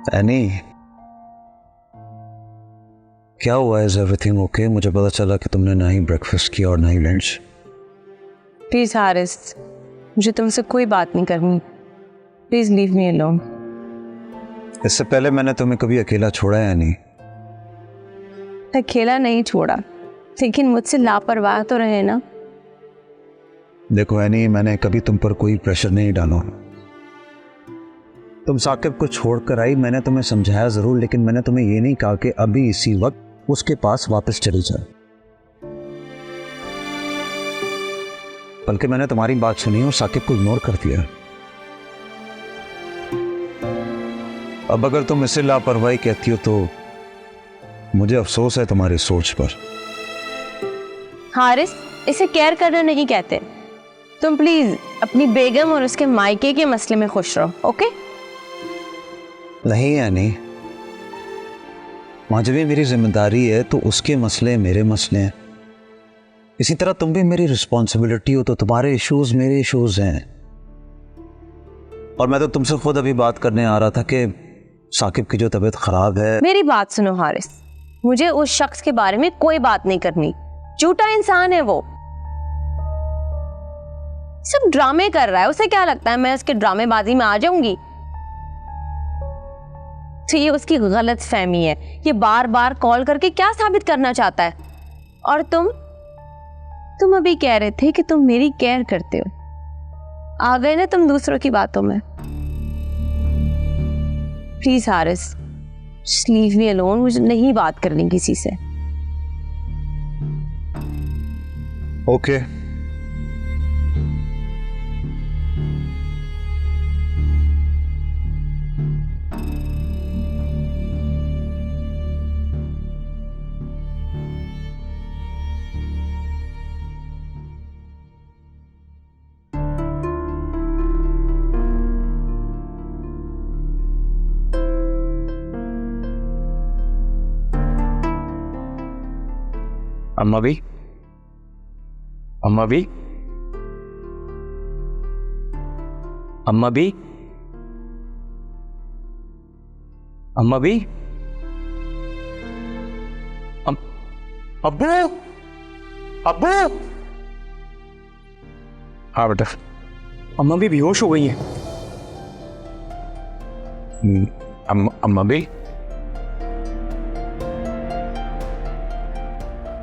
Any, क्या हुआ? Is everything okay? मुझे पता चला कि तुमने ना ही ब्रेकफास्ट किया और ना ही लंच। प्लीज हारिस, मुझे तुमसे कोई बात नहीं करनी। Please leave me alone. इससे पहले मैंने तुम्हें कभी अकेला छोड़ा है नहीं? अकेला नहीं छोड़ा, लेकिन मुझसे लापरवाह तो रहे ना। देखो एनी, मैंने कभी तुम पर कोई प्रेशर नहीं डाला। तुम साकिब को छोड़कर आई, मैंने तुम्हें समझाया जरूर, लेकिन मैंने तुम्हें ये नहीं कहा कि अभी इसी वक्त उसके पास वापस चली जाए। बल्कि मैंने तुम्हारी बात सुनी और साकिब को इग्नोर कर दिया। अब अगर तुम इसे लापरवाही कहती हो तो मुझे अफसोस है तुम्हारी सोच पर। हारिस, इसे केयर करना नहीं कहते। तुम प्लीज अपनी बेगम और उसके मायके के मसले में खुश रहो, ओके? नहीं यानी, वहां जब भी मेरी जिम्मेदारी है तो उसके मसले मेरे मसले हैं। इसी तरह तुम भी मेरी रिस्पॉन्सिबिलिटी हो तो तुम्हारे इश्यूज मेरे इश्यूज हैं। और मैं तो तुमसे खुद अभी बात करने आ रहा था कि साकिब की जो तबीयत खराब है। मेरी बात सुनो हारिस, मुझे उस शख्स के बारे में कोई बात नहीं करनी। झूठा इंसान है वो, सब ड्रामे कर रहा है। उसे क्या लगता है मैं उसके ड्रामेबाजी में आ जाऊंगी? तो ये उसकी गलत फहमी है। ये बार बार कॉल करके क्या साबित करना चाहता है? और तुम अभी कह रहे थे कि तुम मेरी केयर करते हो। आ गए ना तुम दूसरों की बातों में। Please Haris, just leave me alone। मुझे नहीं बात करनी किसी से। ओके। अम्मा भी, अम्मा भी, अम्मा भी, अम्मा भी, अब्बू, अब्बू। हाँ बेटा। अम्मा भी बेहोश हो गई हैं। अम्मा भी,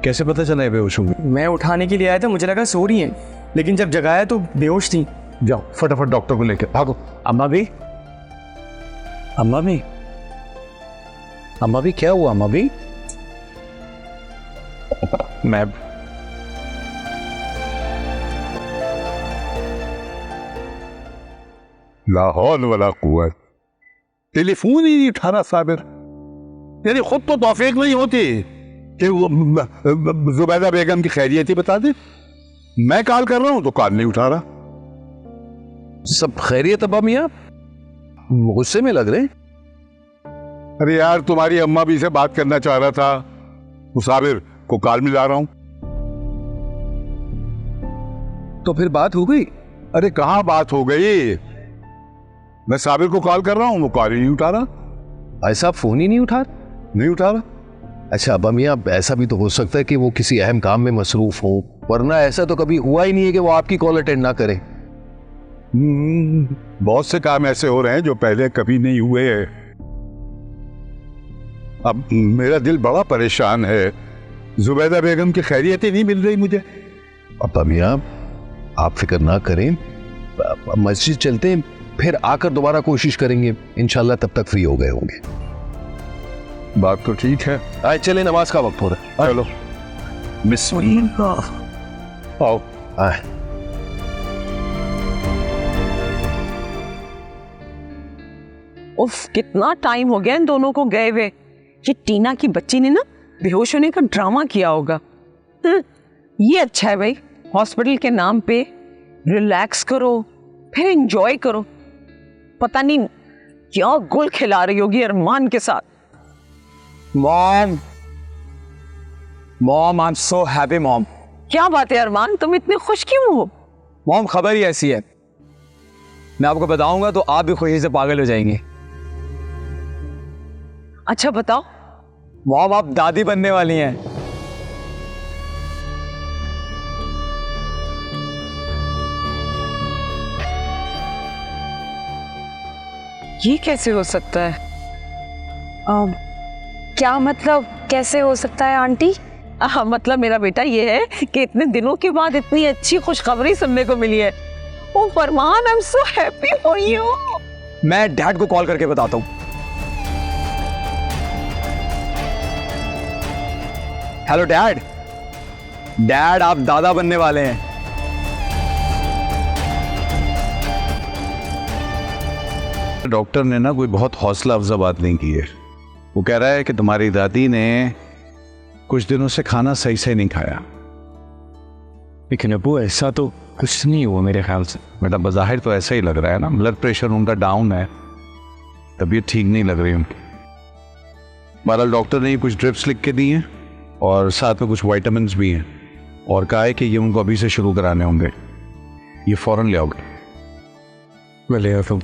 कैसे पता चला है बेहोश होंगी? मैं उठाने के लिए आया था, मुझे लगा सो रही हैं, लेकिन जब जगाया तो बेहोश थी। जाओ फटाफट डॉक्टर को लेकर भागो। अम्मा भी, अम्मा भी, अम्मा भी, क्या हुआ अम्मा भी? मैं लाहौल वाला कुव्वत, टेलीफोन ही नहीं उठा रहा साबिर। यानी खुद तो तौफीक नहीं होती कि वो जुबैदा बेगम की खैरियत ही बता दे। मैं कॉल कर रहा हूं तो कॉल नहीं उठा रहा। सब खैरियत अब्बा मियां? गुस्से में लग रहे? अरे यार, तुम्हारी अम्मा भी से बात करना चाह रहा था, तो साबिर को कॉल मिला रहा हूं। तो फिर बात हो गई? अरे कहां बात हो गई, मैं साबिर को कॉल कर रहा हूं, वो कॉल ही नहीं उठा रहा। भाई साहब फोन ही नहीं उठा रहा। अच्छा अब्बा मियां, ऐसा भी तो हो सकता है कि वो किसी अहम काम में मसरूफ हो, वरना ऐसा तो कभी हुआ ही नहीं है कि वो आपकी कॉल अटेंड ना करे। बहुत से काम ऐसे हो रहे हैं जो पहले कभी नहीं हुए। अब मेरा दिल बड़ा परेशान है, जुबैदा बेगम की खैरियत ही नहीं मिल रही मुझे। अब्बा मियां आप फिक्र ना करें, मस्जिद चलते हैं, फिर आकर दोबारा कोशिश करेंगे, इंशाल्लाह तब तक फ्री हो गए होंगे। बात तो ठीक है। आए चले, नमाज का वक्त हो रहा है। चलो बिस्मिल्लाह। आओ। आए। उफ, कितना टाइम हो गया इन दोनों को गए हुए। ये टीना की बच्ची ने ना बेहोश होने का ड्रामा किया होगा। ये अच्छा है भाई, हॉस्पिटल के नाम पे रिलैक्स करो, फिर एंजॉय करो। पता नहीं क्या गुल खिला रही होगी अरमान के साथ। Mom, mom I am so happy mom. क्या बात है अरमान, तुम इतने खुश क्यों हो? मॉम खबर ही ऐसी है, मैं आपको बताऊंगा तो आप भी खुशी से पागल हो जाएंगे। अच्छा बताओ। मॉम आप दादी बनने वाली हैं। ये कैसे हो सकता है? क्या मतलब कैसे हो सकता है आंटी? मतलब मेरा बेटा ये है कि इतने दिनों के बाद इतनी अच्छी खुशखबरी सुनने को मिली है। ओ Farman, I am so happy for you. मैं डैड को कॉल करके बताता हूँ। Hello dad. डैड आप दादा बनने वाले हैं। डॉक्टर ने ना कोई बहुत हौसला अफजा बात नहीं की है। वो कह रहा है कि तुम्हारी दादी ने कुछ दिनों से खाना सही से नहीं खाया। लेकिन अबू ऐसा तो कुछ नहीं हुआ मेरे ख्याल से। बेटा बज़ाहिर तो ऐसा ही लग रहा है ना, ब्लड प्रेशर उनका डाउन है, तबीयत ठीक नहीं लग रही उनकी। बहरहाल डॉक्टर ने कुछ ड्रिप्स लिख के दी हैं और साथ में कुछ विटामिन्स भी हैं और कहा है कि ये उनको अभी से शुरू कराने होंगे। ये फौरन ले आओगे? मैं ले आता हूँ।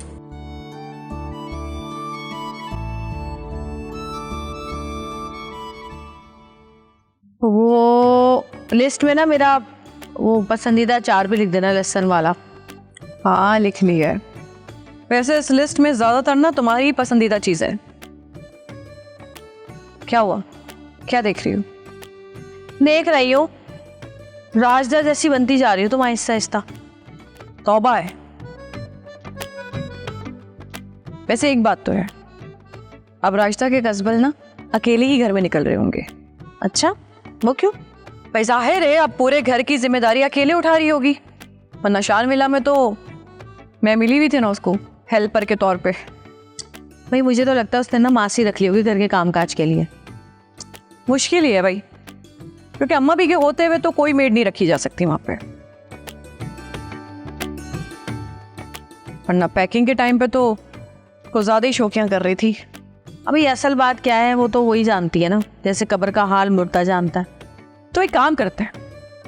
वो लिस्ट में ना मेरा वो पसंदीदा अचार भी लिख देना, लहसुन वाला। हाँ लिख लिया है। वैसे इस लिस्ट में ज्यादातर ना तुम्हारी पसंदीदा चीज है। क्या हुआ, क्या देख रही हो? देख रही हो राजदा जैसी बनती जा रही हो तुम आहिस्ता आहिस्ता। तौबा है। वैसे एक बात तो है, अब राजदा के कस्बल ना अकेले ही घर में निकल रहे होंगे। अच्छा, वो क्यों? भाई जाहिर है अब पूरे घर की जिम्मेदारी अकेले उठा रही होगी, वरना शान मिला में तो मैं मिली हुई थी ना उसको हेल्पर के तौर पे। भाई मुझे तो लगता है उसने ना मासी रख ली होगी घर के कामकाज के लिए। मुश्किल ही है भाई, क्योंकि अम्मा भी के होते हुए तो कोई मेड नहीं रखी जा सकती वहां पे, वरना पैकिंग के टाइम पे तो कुछ ज्यादा ही शौकियां कर रही थी। अभी असल बात क्या है वो तो वही जानती है ना, जैसे कब्र का हाल मुर्दा जानता है। तो एक काम करते हैं,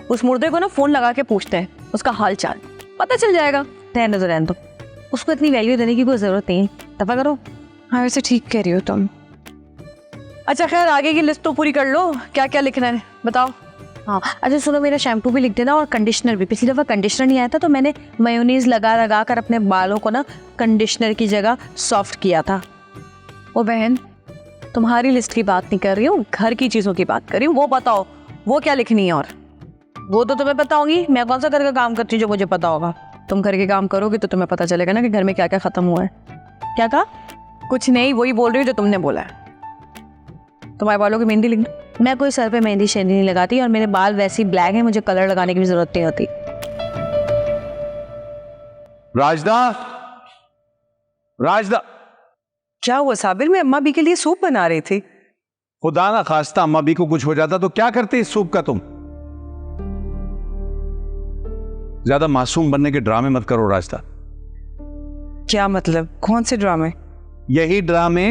उस मुर्दे को ना फोन लगा के पूछते हैं उसका हाल चाल, पता चल जाएगा। रहने दो, उसको इतनी वैल्यू देने की कोई जरूरत नहीं है, दफा करो। हाँ वैसे ठीक कह रही हो तुम। अच्छा खैर आगे की लिस्ट तो पूरी कर लो, क्या क्या लिखना है बताओ। हाँ अच्छा सुनो, मेरा शैम्पू भी लिख देना और कंडीशनर भी। पिछली दफ़ा कंडीशनर नहीं आया था तो मैंने मेयोनीज लगा कर अपने बालों को ना कंडीशनर की जगह सॉफ्ट किया था। ओ बहन, तुम्हारी लिस्ट की बात नहीं कर रही हूँ, घर की चीज़ों की बात कर रही हूँ। वो बताओ वो क्या लिखनी है। और वो तो तुम्हें बताऊंगी, मैं कौन सा घर का काम करती हूँ जो मुझे पता होगा। तुम घर के काम करोगे तो तुम्हें पता चलेगा ना कि घर में क्या क्या खत्म हुआ है। क्या कहा? कुछ नहीं, वही बोल रही हूँ जो तुमने बोला है। तुम्हारे बालों की मेहंदी लिख दो। मैं कोई सर पे मेहंदी शेंदी नहीं लगाती और मेरे बाल वैसे ही ब्लैक हैं, मुझे कलर लगाने की भी जरूरत नहीं होती। राजदा क्या हुआ साबिर? मैं अम्मा भी के लिए सूप बना रही थी। खुदा ना खास्ता अम्मा भी को कुछ हो जाता तो क्या करते इस सूप का तुम? ज्यादा मासूम बनने के ड्रामे मत करो राजदा। क्या मतलब? कौन से ड्रामे? यही ड्रामे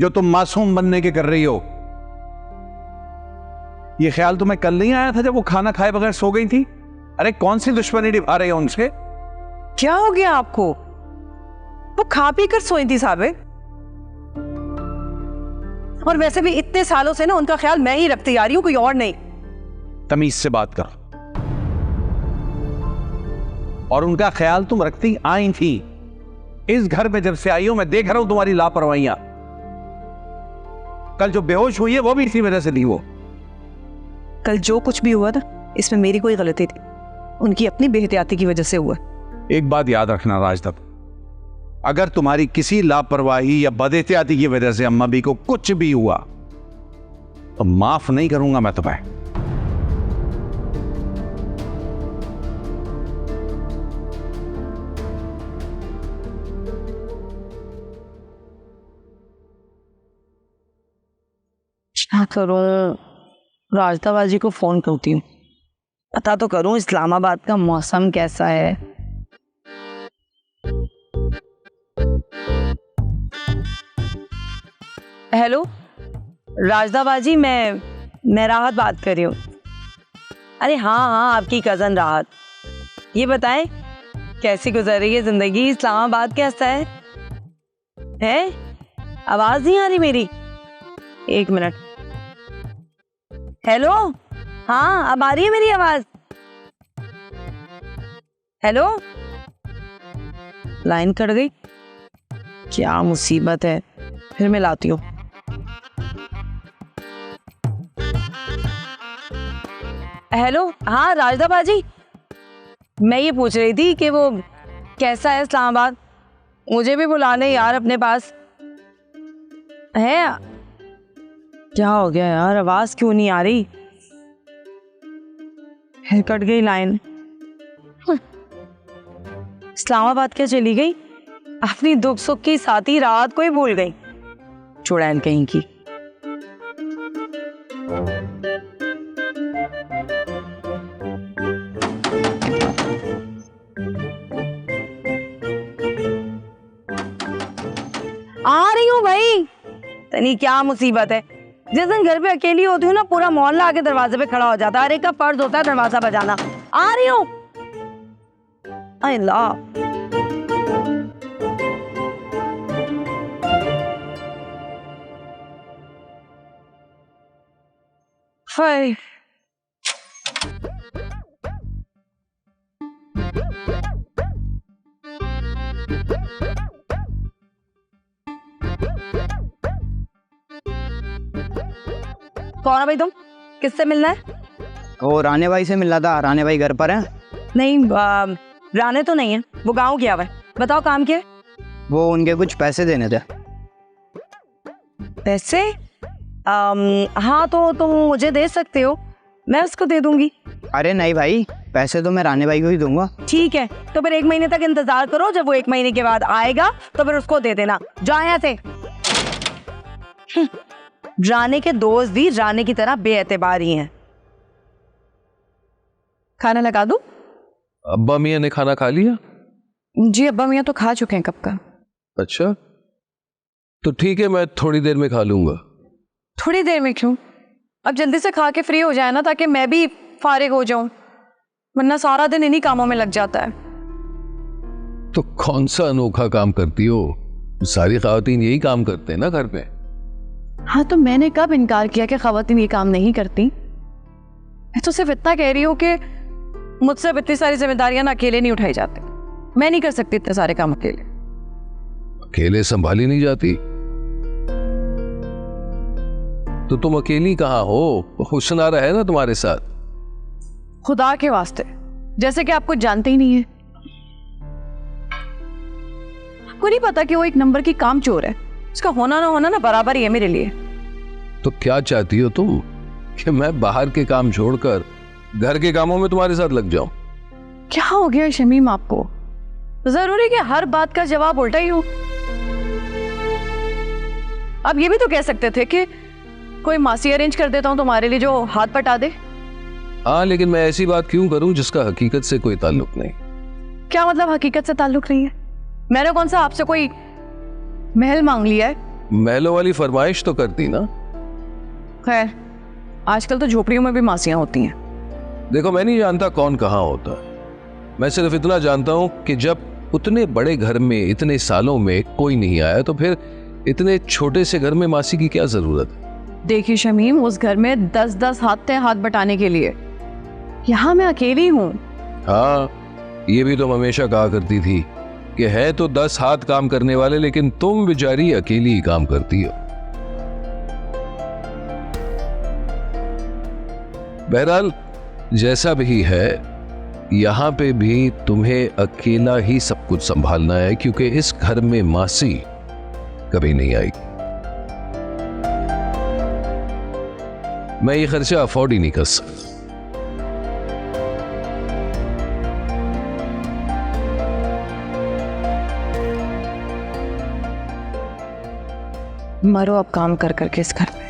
जो तुम मासूम बनने के कर रही हो। ये ख्याल तुम्हें कल नहीं आया था जब वो खाना खाए बगैर सो गई थी? अरे कौन सी दुश्मनी निभा रही हो उनसे? क्या हो गया आपको? वो खा पी कर सोई थी साबिर। और वैसे भी इतने सालों से ना उनका ख्याल मैं ही रखती आ रही हूं, कोई और नहीं। तमीज से बात कर। और उनका ख्याल तुम रखती आई थी। इस घर में जब से आई हो मैं देख रहा हूं तुम्हारी लापरवाहियां। कल जो बेहोश हुई है वो भी इसी वजह से थी। वो कल जो कुछ भी हुआ ना इसमें मेरी कोई गलती थी, उनकी अपनी बेहतियाती की वजह से हुआ। एक बात याद रखना राजदब, अगर तुम्हारी किसी लापरवाही या बदएहतियाती की वजह से अम्मा बी को कुछ भी हुआ तो माफ नहीं करूंगा मैं तुम्हें। क्या करूं? राजदा बाजी को फोन करती हूँ, पता तो करूं इस्लामाबाद का मौसम कैसा है। हेलो राजदा बाजी, मैं राहत बात कर रही हूँ। अरे हाँ आपकी कज़न राहत। ये बताएं कैसी गुजर रही है ज़िंदगी? इस्लामाबाद कैसा है? आवाज नहीं आ रही मेरी? एक मिनट। हेलो, हाँ अब आ रही है मेरी आवाज? हेलो, लाइन कट गई, क्या मुसीबत है। फिर मैं लाती हूँ। हेलो, हाँ राजदा बाजी, मैं ये पूछ रही थी कि वो कैसा है इस्लामाबाद, मुझे भी बुला ले यार अपने पास। है क्या हो गया यार, आवाज क्यों नहीं आ रही? कट गई लाइन। इस्लामाबाद क्या चली गई? अपनी दुख सुख की साथी राहत को ही भूल गई, चुड़ैल कहीं की। आ रही हूँ भाई, तनी क्या मुसीबत है। जिस दिन घर पे अकेली होती हूँ ना, पूरा मोहल्ला आके दरवाजे पे खड़ा हो जाता है। अरे का फर्ज होता है दरवाजा बजाना। आ रही हूँ। अल्लाह, हाय कौन है भाई तुम? किससे मिलना है? वो राणे भाई से मिलना था। राणे भाई घर पर हैं? नहीं, राणे तो नहीं है, वो गांव गया हुआ है। बताओ काम क्या है? वो उनके कुछ पैसे देने थे। पैसे? हाँ तो तुम मुझे दे सकते हो, मैं उसको दे दूंगी। अरे नहीं भाई, पैसे तो मैं राणे भाई को ही दूंगा। ठीक है, तो फिर 1 महीने तक इंतजार करो, जब वो 1 महीने के बाद आएगा तो फिर उसको दे देना। जाओ यहाँ से। राणे के दोस्त भी राणे की तरह बेएतबार ही हैं। खाना लगा दूं? अब्बा मियाँ ने खाना खा लिया? जी अब्बा मियाँ तो खा चुके हैं कब का। अच्छा, तो ठीक है, मैं थोड़ी देर में खा लूंगा। थोड़ी देर में क्यों? अब जल्दी से खा के फ्री हो जाए ना, ताकि मैं भी फारिग हो जाऊं, वरना सारा दिन इन्हीं कामों में लग जाता है। तो कौन सा अनोखा काम करती हो? सारी ख़वातीन यही काम करते हैं ना घर पे। हाँ तो मैंने कब इनकार किया कि ख़वातीन ये काम नहीं करती? मैं तो सिर्फ इतना कह रही हूँ कि मुझसे अब इतनी सारी जिम्मेदारियां ना अकेले नहीं उठाई जाती। मैं नहीं कर सकती इतने सारे काम अकेले। अकेले संभाली नहीं जाती? तो तुम अकेली कहाँ हो? हुस्नारा है ना तुम्हारे साथ। खुदा के वास्ते, जैसे कि आप कुछ जानते ही नहीं है। आपको नहीं पता कि वो एक नंबर की काम चोर है? उसका होना ना होना ना बराबर ही है मेरे लिए। तो क्या चाहती हो तुम, कि मैं बाहर के काम छोड़कर घर के कामों में तुम्हारे साथ लग जाऊं? क्या हो गया शमीम आपको? जरूरी कि हर बात का जवाब उल्टा ही हो? आप ये भी तो कह सकते थे कि कोई मासी अरेंज कर देता हूं तुम्हारे लिए जो हाथ पटा दे। हाँ, लेकिन मैं ऐसी बात क्यों करूं जिसका हकीकत से कोई ताल्लुक नहीं। क्या मतलब हकीकत से ताल्लुक नहीं है? मैंने कौन सा आपसे कोई महल मांग लिया है? महलों वाली फरमाइश तो करती ना। खैर, आजकल तो झोपड़ियों में भी मासियां होती हैं। देखो, मैं नहीं जानता कौन कहाँ होता है। मैं सिर्फ इतना जानता हूं कि जब उतने बड़े घर में इतने सालों में कोई नहीं आया, तो फिर इतने छोटे से घर में मासी की क्या जरूरत है? देखिए शमीम, उस घर में 10-10 हाथ थे हाथ बटाने के लिए। यहाँ मैं अकेली हूँ। हाँ, ये भी तुम हमेशा कहा करती थी कि है तो 10 हाथ काम करने वाले, लेकिन तुम बेचारी अकेली ही काम करती हो। बहरहाल, जैसा भी है, यहां पे भी तुम्हें अकेला ही सब कुछ संभालना है, क्योंकि इस घर में मासी कभी नहीं आएगी। मैं ये खर्चा अफोर्ड ही नहीं कर सकता। मरो अब काम कर करके इस घर में,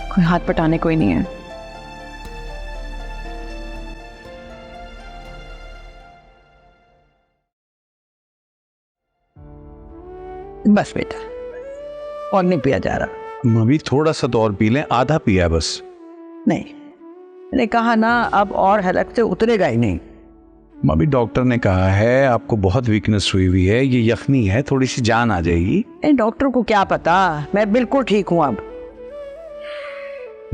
कोई हाथ पटाने कोई नहीं है। बस बेटा, और नहीं पिया जा रहा। मम्मी थोड़ा सा तो और पी लें, आधा पिया बस। नहीं, मैंने कहा ना, अब और हलक से उतरेगा ही नहीं। अभी डॉक्टर ने कहा है आपको बहुत वीकनेस हुई है, ये यखनी है, थोड़ी सी जान आ जाएगी। डॉक्टर को क्या पता, मैं बिल्कुल ठीक हूँ अब।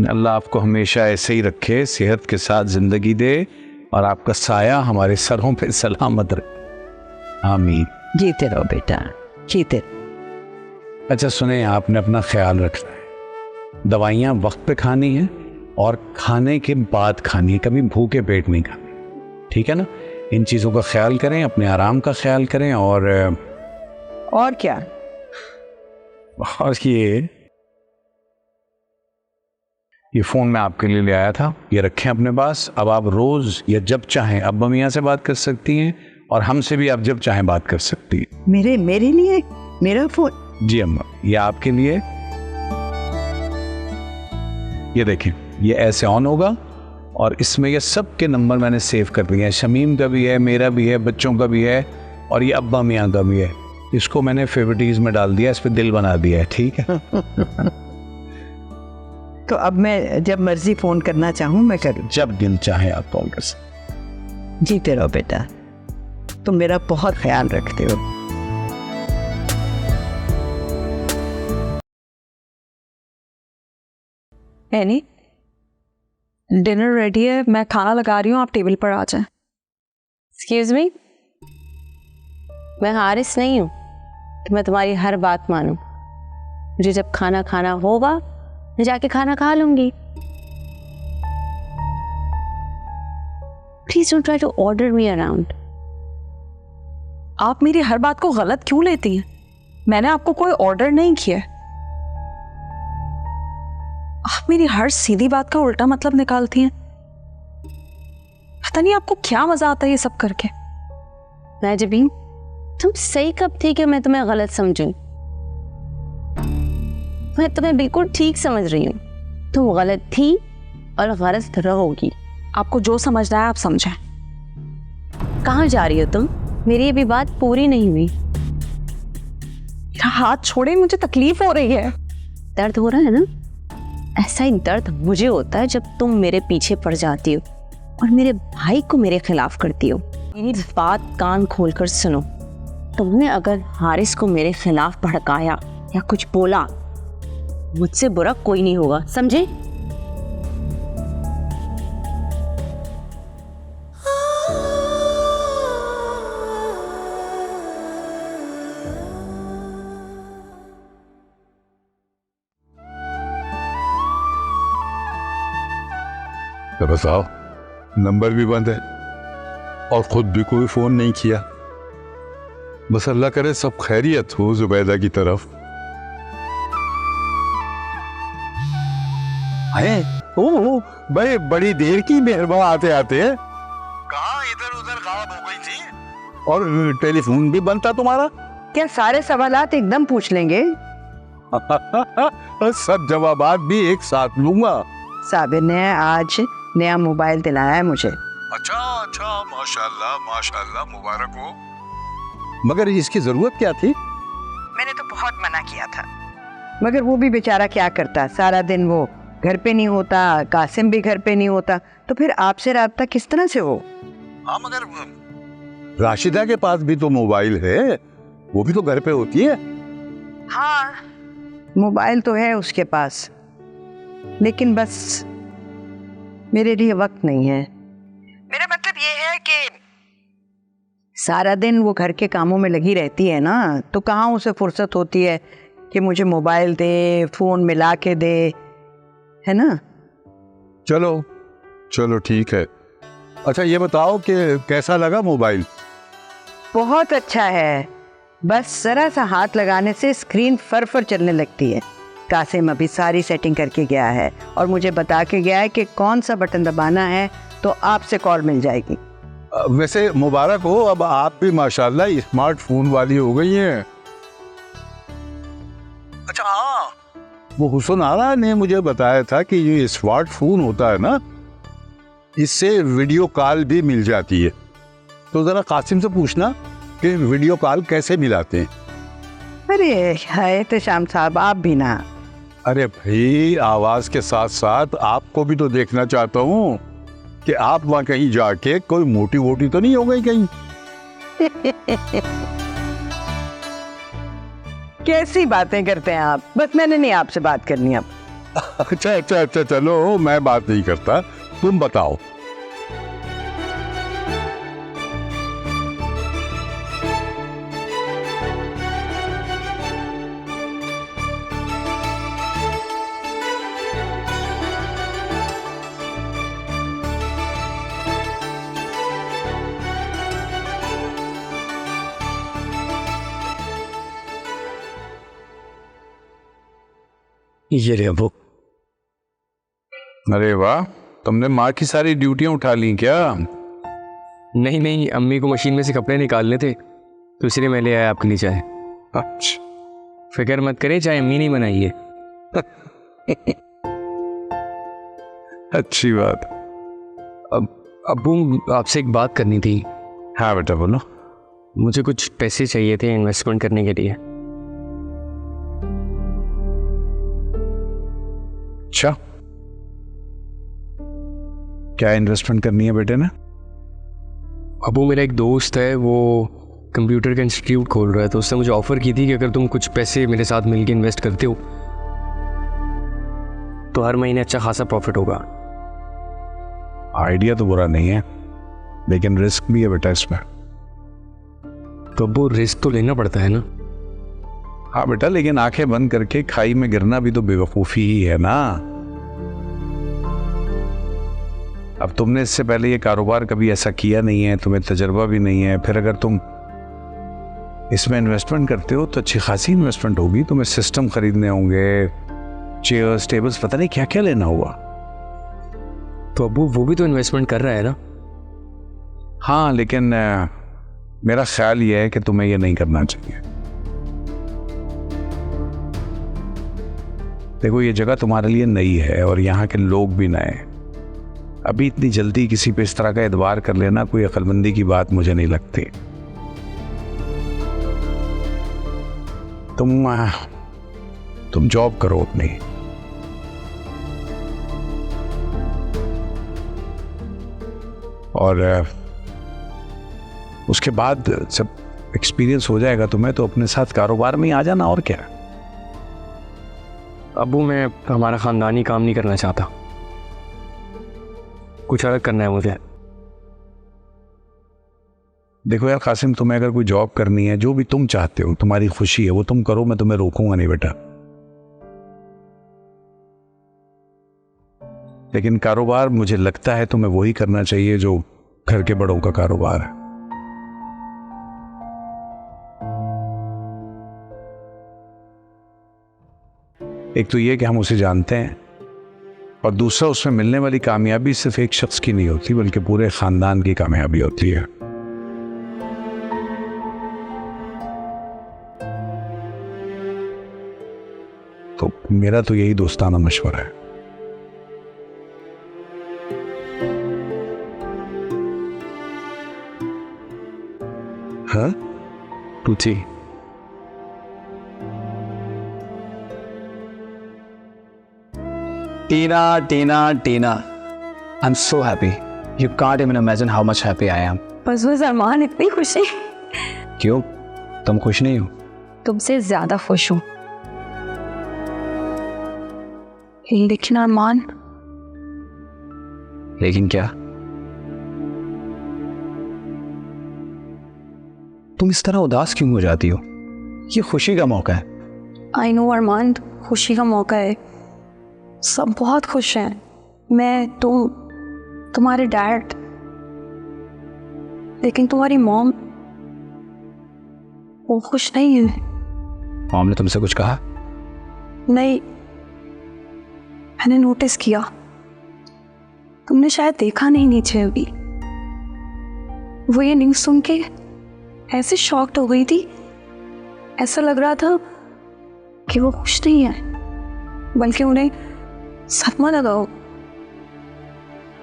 अल्लाह आपको हमेशा ऐसे ही रखे, सेहत के साथ जिंदगी दे और आपका साया हमारे सरों पे सलामत रहे। आमीन। जीते रहो बेटा, जीते रहो। अच्छा सुने, आपने अपना ख्याल रखना है, दवाइयाँ वक्त पे खानी है और खाने के बाद खानी है, कभी भूखे पेट नहीं खानी, ठीक है ना? इन चीज़ों का ख्याल करें, अपने आराम का ख्याल करें। और क्या? और ये फ़ोन मैं आपके लिए ले आया था, ये रखें अपने पास। अब आप रोज़ या जब चाहें अब्बा मियाँ से बात कर सकती हैं और हमसे भी आप जब चाहें बात कर सकती हैं। मेरे लिए मेरा फोन? जी अम्मा, ये आपके लिए। ये देखें, ये ऐसे ऑन होगा और इसमें ये सब के नंबर मैंने सेव कर दिए हैं। शमीम का भी है, मेरा भी है, बच्चों का भी है और ये अब्बा मियाँ का भी है। इसको मैंने फेवरेटीज में डाल दिया, इस पर दिल बना दिया है, ठीक है? तो अब मैं जब मर्जी फोन करना चाहूँ मैं करूँ? जब दिल चाहे आप कॉल कर सकते। जीते रहो बेटा, तुम मेरा बहुत ख्याल रखते हो। एनी, डिनर रेडी है, मैं खाना लगा रही हूँ, आप टेबल पर आ जाएं। एक्सक्यूज मी, मैं हारिस नहीं हूँ कि मैं तुम्हारी हर बात मानूं। मुझे जब खाना खाना होगा मैं जाके खाना खा लूंगी। Please don't try to order me around. आप मेरी हर बात को गलत क्यों लेती हैं? मैंने आपको कोई ऑर्डर नहीं किया। आप मेरी हर सीधी बात का उल्टा मतलब निकालती हैं। पता नहीं आपको क्या मजा आता है ये सब करके। नाजबीन, तुम सही कब थी कि मैं तुम्हें गलत समझूं? मैं तुम्हें बिल्कुल ठीक समझ रही हूँ। तुम गलत थी और गलत रहोगी। आपको जो समझना है आप समझें। कहाँ जा रही हो तुम? मेरी अभी बात पूरी नहीं हुई। मेरा हाथ छोड़े, मुझे तकलीफ हो रही है। दर्द हो रहा है ना? ऐसा ही दर्द मुझे होता है जब तुम मेरे पीछे पड़ जाती हो और मेरे भाई को मेरे खिलाफ करती हो। मेरी बात कान खोलकर सुनो। तुमने अगर हारिस को मेरे खिलाफ भड़काया या कुछ बोला, मुझसे बुरा कोई नहीं होगा, समझे? तो बताओ, नंबर भी बंद है और खुद भी कोई फोन नहीं किया। बस अल्लाह करे सब खैरियत हो जुबैदा की तरफ। है ओ भाई, बड़ी देर की मेहरबान आते आते। कहाँ इधर उधर गायब हो गई थी और टेलीफोन भी बंद था तुम्हारा? क्या सारे सवालात एकदम पूछ लेंगे? सब जवाबात भी एक साथ लूंगा। साबिर ने आज नया मोबाइल दिलाया है मुझे। अच्छा अच्छा, माशाल्लाह माशाल्लाह, मुबारक हो। मगर इसकी जरूरत क्या थी? मैंने तो बहुत मना किया था, मगर वो भी बेचारा क्या करता, सारा दिन वो घर पे नहीं होता, कासिम भी घर पे नहीं होता, तो फिर आपसे राब्ता किस तरह से हो? हाँ, मगर राशिदा के पास भी तो मोबाइल है, वो भी तो घर पे होती है। हाँ, मोबाइल तो है उसके पास, लेकिन बस मेरे लिए वक्त नहीं है। मेरा मतलब ये है कि सारा दिन वो घर के कामों में लगी रहती है ना, तो कहाँ उसे फुर्सत होती है कि मुझे मोबाइल दे, फोन मिला के दे, है ना? चलो चलो ठीक है। अच्छा ये बताओ कि कैसा लगा मोबाइल? बहुत अच्छा है, बस जरा सा हाथ लगाने से स्क्रीन फर चलने लगती है। कासिम अभी सारी सेटिंग करके गया है और मुझे बता के गया है कि कौन सा बटन दबाना है तो आपसे कॉल मिल जाएगी। वैसे मुबारक हो, अब आप भी माशाल्लाह स्मार्टफोन वाली हो गई हैं। अच्छा हाँ, वो हुसन आरा ने मुझे बताया था कि ये स्मार्टफोन होता है ना, इससे वीडियो कॉल भी मिल जाती है। तो जरा कासिम से पूछना कि वीडियो कॉल कैसे मिलाते हैं। अरे है तो शाम साहब, आप भी ना। अरे भाई, आवाज के साथ साथ आपको भी तो देखना चाहता हूँ। कि आप वहां कहीं जाके कोई मोटी वोटी तो नहीं हो गई कहीं? कैसी बातें करते हैं आप? बस मैंने नहीं आपसे बात करनी अब। अच्छा अच्छा अच्छा, चलो मैं बात नहीं करता, तुम बताओ। ये रे अबू। अरे वाह, तुमने माँ की सारी ड्यूटियां उठा ली क्या? नहीं नहीं, अम्मी को मशीन में से कपड़े निकालने थे तो इसलिए मैं ले आया आपके लिए चाय। अच्छा, फिक्र मत करें, चाय अम्मी नहीं बनाई है। अच्छी बात। अब अब्बू, आपसे एक बात करनी थी। हाँ बेटा बोलो। मुझे कुछ पैसे चाहिए थे इन्वेस्टमेंट करने के लिए। अच्छा, क्या इन्वेस्टमेंट करनी है बेटे ने? अबू, मेरा एक दोस्त है, वो कंप्यूटर का इंस्टीट्यूट खोल रहा है, तो उसने मुझे ऑफर की थी कि अगर तुम कुछ पैसे मेरे साथ मिलके इन्वेस्ट करते हो तो हर महीने अच्छा खासा प्रॉफिट होगा। आइडिया तो बुरा नहीं है, लेकिन रिस्क भी है बेटा इसमें। तो अबू, रिस्क तो लेना पड़ता है ना? हाँ बेटा, लेकिन आंखें बंद करके खाई में गिरना भी तो बेवकूफ़ी ही है ना। अब तुमने इससे पहले ये कारोबार कभी ऐसा किया नहीं है, तुम्हें तजर्बा भी नहीं है, फिर अगर तुम इसमें इन्वेस्टमेंट करते हो तो अच्छी खासी इन्वेस्टमेंट होगी। तुम्हें सिस्टम खरीदने होंगे, चेयर्स टेबल्स, पता नहीं क्या क्या लेना होगा। तो अबू, वो भी तो इन्वेस्टमेंट कर रहा है ना? हाँ, लेकिन मेरा ख्याल ये है कि तुम्हें ये नहीं करना चाहिए। देखो, ये जगह तुम्हारे लिए नई है और यहाँ के लोग भी नए। अभी इतनी जल्दी किसी पे इस तरह का एतबार कर लेना कोई अक्लमंदी की बात मुझे नहीं लगती। तुम जॉब करो अपनी, और उसके बाद जब एक्सपीरियंस हो जाएगा तुम्हें तो अपने साथ कारोबार में आ जाना, और क्या। अबू, मैं हमारा ख़ानदानी काम नहीं करना चाहता, कुछ अलग करना है मुझे। देखो यार कासिम, तुम्हें अगर कोई जॉब करनी है, जो भी तुम चाहते हो, तुम्हारी खुशी है, वो तुम करो, मैं तुम्हें रोकूंगा नहीं बेटा। लेकिन कारोबार मुझे लगता है तुम्हें वही करना चाहिए जो घर के बड़ों का कारोबार है। एक तो ये कि हम उसे जानते हैं, और दूसरा उसमें मिलने वाली कामयाबी सिर्फ एक शख्स की नहीं होती बल्कि पूरे खानदान की कामयाबी होती है। तो मेरा तो यही दोस्ताना मशवरा है। हाँ, पूछी। Tina, Tina, Tina. I'm so happy. You can't even imagine how much happy I am. बस अरमान, इतनी खुशी। क्यों? तुम खुश नहीं हो? तुमसे ज्यादा खुश हूँ। लेकिन अरमान। लेकिन क्या? तुम इस तरह उदास क्यों हो जाती हो? ये खुशी का मौका है। आई नो अरमान, खुशी का मौका है, सब बहुत खुश हैं, मैं, तुम, तुम्हारे डैड, लेकिन तुम्हारी मॉम, वो खुश नहीं है। मॉम ने तुमसे कुछ कहा? नहीं, मैंने नोटिस किया, तुमने शायद देखा नहीं नीचे अभी। वो ये न्यूज़ सुन के ऐसे शॉक्ड हो गई थी, ऐसा लग रहा था कि वो खुश नहीं है, बल्कि उन्हें सदमा लगा हो।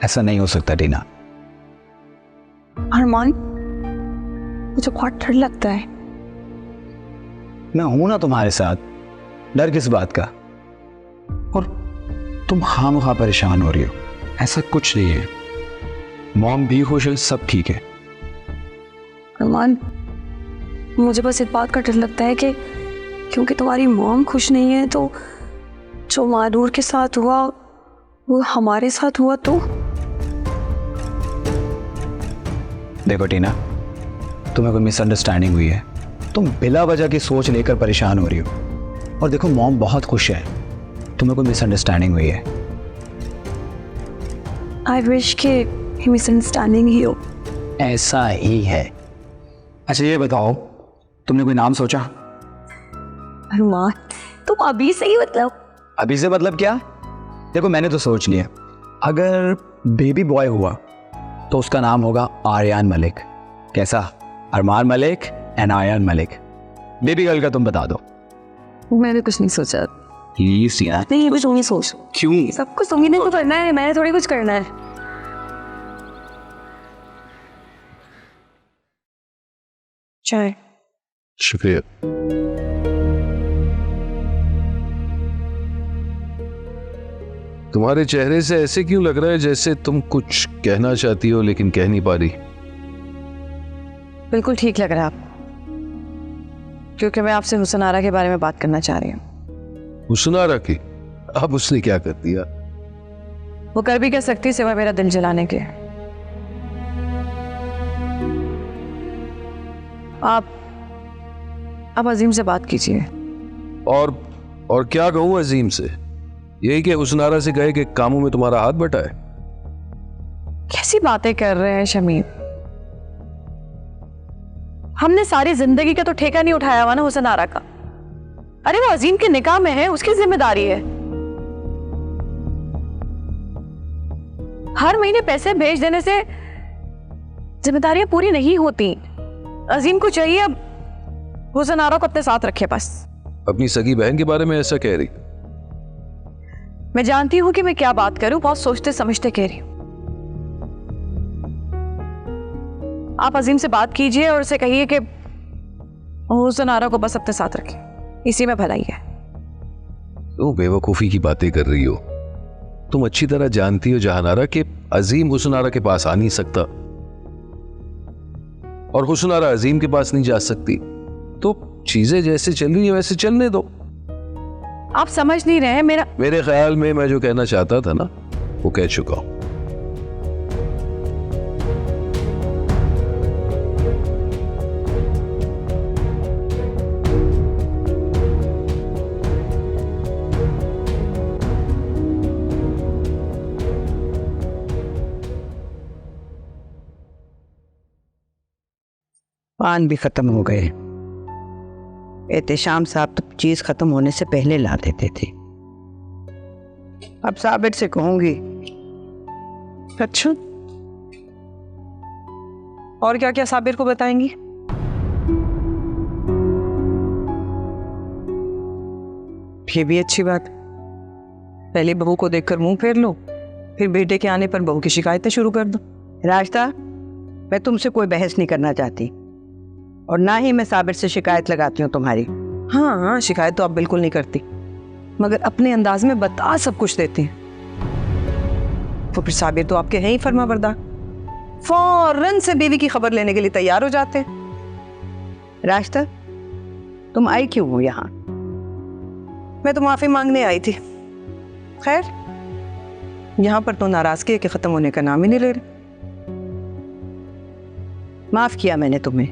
ऐसा नहीं हो सकता टीना। अरमान, मुझे बहुत डर लगता है। मैं हूं ना तुम्हारे साथ, डर किस बात का? और तुम खामखा परेशान हो रही हो, ऐसा कुछ नहीं है। मॉम भी खुश है, सब ठीक है। अरमान, मुझे बस इस बात का डर लगता है कि क्योंकि तुम्हारी मॉम खुश नहीं है तो जो मारूर के साथ हुआ वो हमारे साथ हुआ तो। देखो टीना, तुम्हें कोई मिसअंडरस्टैंडिंग हुई है, तुम बिला वजह की सोच लेकर परेशान हो रही हो। और देखो मॉम बहुत खुश है, तुम्हें कोई मिसअंडरस्टैंडिंग हुई है। आई विश कि मिसअंडरस्टैंडिंग ही हो। ऐसा ही है। अच्छा ये बताओ, तुमने कोई नाम सोचा? अरमान, तुम अभी से ही अभी से मतलब क्या? देखो मैंने तो सोच लिया, अगर बेबी बॉय हुआ तो उसका नाम होगा आर्यन मलिक। कैसा? Armaan Malik and Aryan Malik. Baby girl का तुम बता दो। मैंने कुछ नहीं सोचा। प्लीज यार। नहीं, कुछ नहीं सोच। क्यों? सब कुछ तुम्ही ने तो करना है, मैंने थोड़ी कुछ करना है। चाय। शुक्रिया। तुम्हारे चेहरे से ऐसे क्यों लग रहा है जैसे तुम कुछ कहना चाहती हो लेकिन कह नहीं पा रही? बिल्कुल ठीक लग रहा है आपको, क्योंकि मैं आपसे हुसन आरा के बारे में बात करना चाह रही हूँ। हुसन आरा की? अब उसने क्या कर दिया? वो कर भी क्या सकती सिवाय मेरा दिल जलाने के। आप अजीम से बात कीजिए। और क्या कहूं अजीम से? यही कि हुसन आरा से कहे कि कामों में तुम्हारा हाथ बटा है। कैसी बातें कर रहे हैं शमीम? हमने सारी जिंदगी का तो ठेका नहीं उठाया हुआ ना हुसन आरा का। अरे वो अजीम के निकाह में है, उसकी जिम्मेदारी है। हर महीने पैसे भेज देने से जिम्मेदारियां पूरी नहीं होती। अजीम को चाहिए अब हुसन आरा को अपने साथ रखे बस। अपनी सगी बहन के बारे में ऐसा कह रही? मैं जानती हूं कि मैं क्या बात करूं, बहुत सोचते समझते कह रही हूं। आप अजीम से बात कीजिए और उसे कहिए कि हुसन आरा को बस अपने साथ रखे, इसी में भलाई है। तुम बेवकूफी की बातें कर रही हो। तुम अच्छी तरह जानती हो जहानारा कि अजीम हुसन आरा के पास आ नहीं सकता और हुसन आरा अजीम के पास नहीं जा सकती, तो चीजें जैसे चल रही है वैसे चलने दो। आप समझ नहीं रहे हैं मेरे ख्याल में मैं जो कहना चाहता था ना वो कह चुका हूं। पान भी खत्म हो गए। एहतेशाम साहब तो चीज खत्म होने से पहले ला देते थे। अब साबिर से कहूंगी। अच्छा, और क्या क्या साबिर को बताएंगी? ये भी अच्छी बात। पहले बहू को देखकर मुंह फेर लो, फिर बेटे के आने पर बहू की शिकायतें शुरू कर दो। रास्ता, मैं तुमसे कोई बहस नहीं करना चाहती और ना ही मैं साबिर से शिकायत लगाती हूँ तुम्हारी। हाँ हाँ, शिकायत तो आप बिल्कुल नहीं करती, मगर अपने अंदाज में बता सब कुछ देते हैं। तो फिर साबिर तो आपके हैं ही फर्माबरदार, फौरन से बीवी की खबर लेने के लिए तैयार हो जाते हैं। रास्ता, तुम आई क्यों हो यहाँ? मैं तो माफी मांगने आई थी। खैर, यहाँ पर तो नाराजगी के खत्म होने का नाम ही नहीं ले रहे। माफ किया मैंने तुम्हें।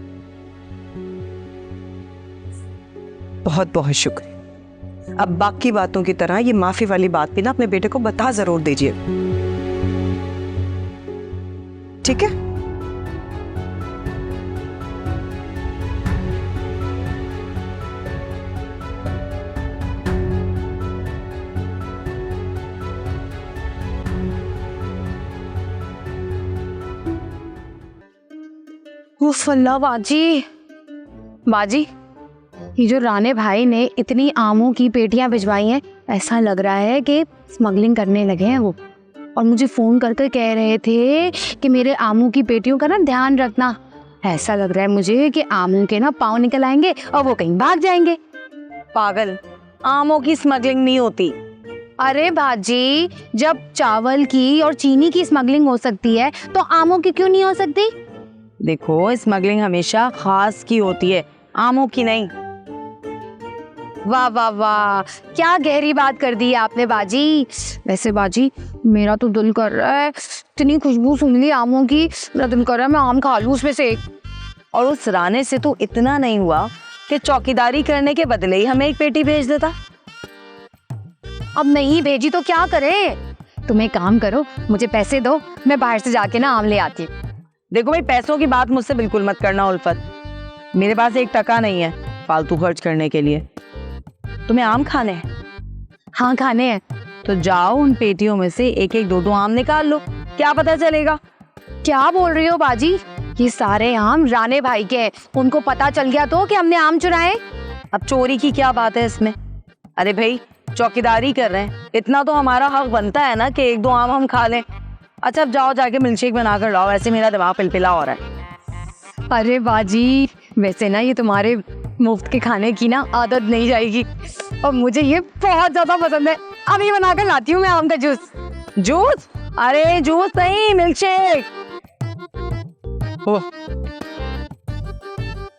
बहुत बहुत शुक्रिया। अब बाकी बातों की तरह ये माफी वाली बात भी ना अपने बेटे को बता जरूर दीजिए, ठीक है? फल्ला बाजी, ये जो राणे भाई ने इतनी आमों की पेटियां भिजवाई हैं, ऐसा लग रहा है कि स्मगलिंग करने लगे हैं वो। और मुझे फ़ोन करके कह रहे थे कि मेरे आमों की पेटियों का ना ध्यान रखना। ऐसा लग रहा है मुझे कि आमों के ना पाँव निकल आएंगे और वो कहीं भाग जाएंगे। पागल, आमों की स्मगलिंग नहीं होती, अरे बाजी, जब चावल की और चीनी की स्मगलिंग हो सकती है तो आमों की क्यों नहीं हो सकती? देखो, स्मगलिंग हमेशा खास की होती है, आमों की नहीं। वाह वाह वाह, क्या गहरी बात कर दी है आपने बाजी। वैसे बाजी, मेरा तो दिल कर रहा है, इतनी खुशबू सुन ली आमों की, मेरा दिल कर रहा है मैं आम खा लूं उसमें से एक। और उस राने से तो इतना नहीं हुआ कि चौकीदारी करने के बदले ही हमें एक पेटी भेज देता। अब नहीं भेजी तो क्या करे? तुम एक काम करो, मुझे पैसे दो, मैं बाहर से जाके ना आम ले आती हूँ। देखो भाई, पैसों की बात मुझसे बिल्कुल मत करना उल्फत। मेरे पास 1 टका नहीं है फालतू खर्च करने के लिए। तुम्हें आम खाने हैं? हाँ खाने हैं। तो जाओ उन पेटियों में से 1-1, 2-2 आम निकाल लो, क्या पता चलेगा। क्या बोल रही हो बाजी? ये सारे आम राणे भाई के हैं, उनको पता चल गया तो कि हमने आम चुराए? अब चोरी की क्या बात है इसमें? अरे भाई, चौकीदारी कर रहे हैं, इतना तो हमारा हक बनता है ना कि 1-2 आम हम खा लें। अच्छा, अब जाओ जाके मिल्कशेक बना कर लाओ, ऐसे मेरा दिमाग पिलपिला हो रहा है। अरे बाजी, वैसे ना ये तुम्हारे मुफ्त के खाने की ना आदत नहीं जाएगी, और मुझे ये बहुत ज्यादा पसंद है। अभी बना कर लाती हूँ मैं आम का जूस। जूस? अरे जूस नहीं, मिल्कशेक।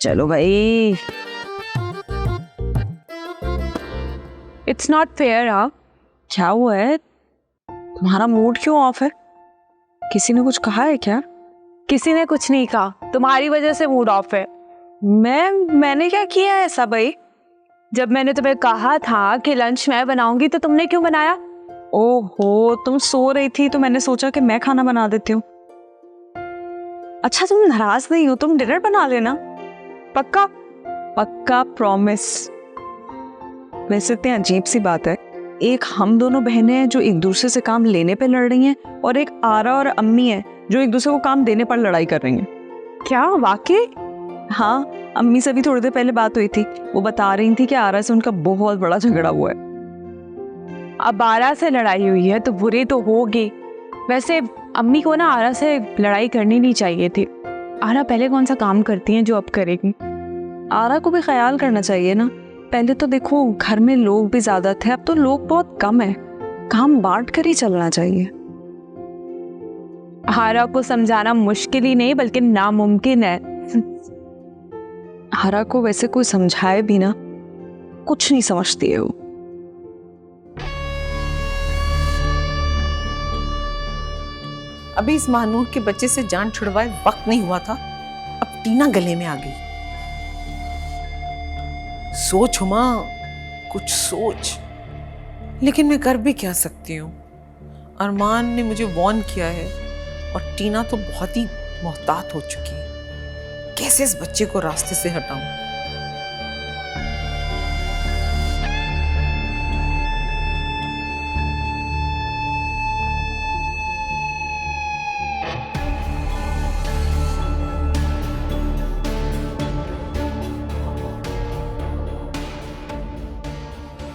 चलो भाई। It's not fair. हाँ, क्या हुआ है? तुम्हारा मूड क्यों ऑफ है? किसी ने कुछ कहा है क्या? किसी ने कुछ नहीं कहा, तुम्हारी वजह से मूड ऑफ है। मैंने क्या किया है ऐसा भाई? जब मैंने तुम्हें कहा था कि लंच मैं बनाऊंगी तो तुमने क्यों बनाया? ओहो, तुम सो रही थी तो मैंने सोचा कि मैं खाना बना देती हूँ। अच्छा, तुम नाराज नहीं हो? तुम डिनर बना लेना। पक्का? पक्का, प्रॉमिस। वैसे इतनी अजीब सी बात है, एक हम दोनों बहनें हैं जो एक दूसरे से काम लेने पे लड़ रही हैं, और एक आरा और अम्मी है जो एक दूसरे को काम देने पर लड़ाई कर रही हैं। क्या वाकई? हाँ, अम्मी से भी थोड़ी देर पहले बात हुई थी, वो बता रही थी कि आरा से उनका बहुत बड़ा झगड़ा हुआ है। अब आरा से लड़ाई हुई है तो बुरी तो होगी। वैसे अम्मी को ना आरा से लड़ाई करनी नहीं चाहिए थी। आरा पहले कौन सा काम करती हैं जो अब करेगी? आरा को भी ख्याल करना चाहिए ना। पहले तो देखो, घर में लोग भी ज्यादा थे, अब तो लोग बहुत कम है। काम बांट कर ही चलना चाहिए। आरा को समझाना मुश्किल ही नहीं बल्कि नामुमकिन है। आरा को वैसे कोई समझाए भी ना, कुछ नहीं समझती है वो। अभी इस महानूर के बच्चे से जान छुड़वाए वक्त नहीं हुआ था, अब टीना गले में आ गई। सोच हुमा, कुछ सोच। लेकिन मैं कर भी क्या सकती हूँ? अरमान ने मुझे वॉर्न किया है और टीना तो बहुत ही मोहतात हो चुकी है। कैसे इस बच्चे को रास्ते से हटाऊं?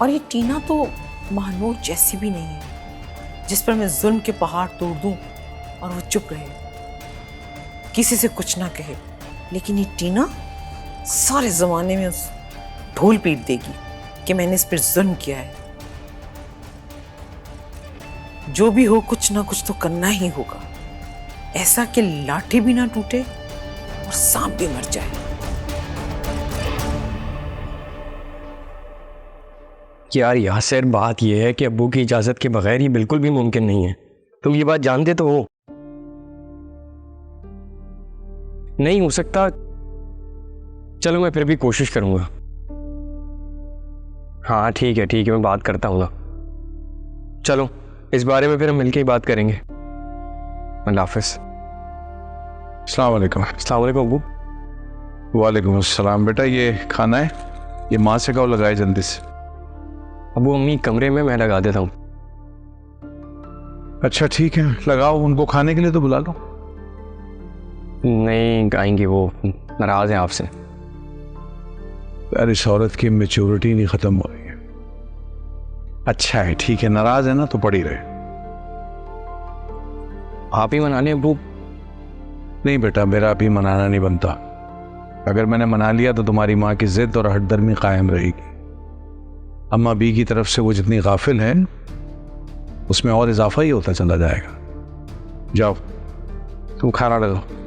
और ये टीना तो महानूर जैसी भी नहीं है जिस पर मैं जुल्म के पहाड़ तोड़ दूं और वो चुप रहे, किसी से कुछ ना कहे। लेकिन ये टीना सारे जमाने में उस ढोल पीट देगी कि मैंने इस पर जुल्म किया है। जो भी हो, कुछ ना कुछ तो करना ही होगा, ऐसा कि लाठी भी ना टूटे और सांप भी मर जाए। यार यासिर, बात यह है कि अब्बू की इजाज़त के बगैर ये बिल्कुल भी मुमकिन नहीं है। तुम ये बात जानते तो हो। नहीं हो सकता। चलो मैं फिर भी कोशिश करूंगा। हाँ ठीक है, मैं बात करता हूँ ना। चलो इस बारे में फिर हम मिलके ही बात करेंगे। अल्लाह हाफ़िज़। अस्सलाम वालेकुम। अस्सलाम वालेकुम अब्बू। वालेकुम अस्सलाम। बेटा ये खाना है, ये माँ से कहो लगाए जल्दी से। अब्बू अम्मी कमरे में, मैं लगा देता हूँ। अच्छा ठीक है, लगाओ। उनको खाने के लिए तो बुला लो। नहीं आएंगे, वो नाराज़ हैं आपसे। यार इस औरत की मैच्योरिटी नहीं ख़त्म हो रही है। अच्छा है, ठीक है, नाराज़ है ना तो पड़ी रहे। आप ही मना लें अब्बू। नहीं बेटा, मेरा अभी मनाना नहीं बनता। अगर मैंने मना लिया तो तुम्हारी माँ की जिद और हठधर्मी कायम रहेगी। अम्मा बी की तरफ से वो जितनी गाफिल है उसमें और इजाफा ही होता चला जाएगा। जाओ तुम खाना लगाओ।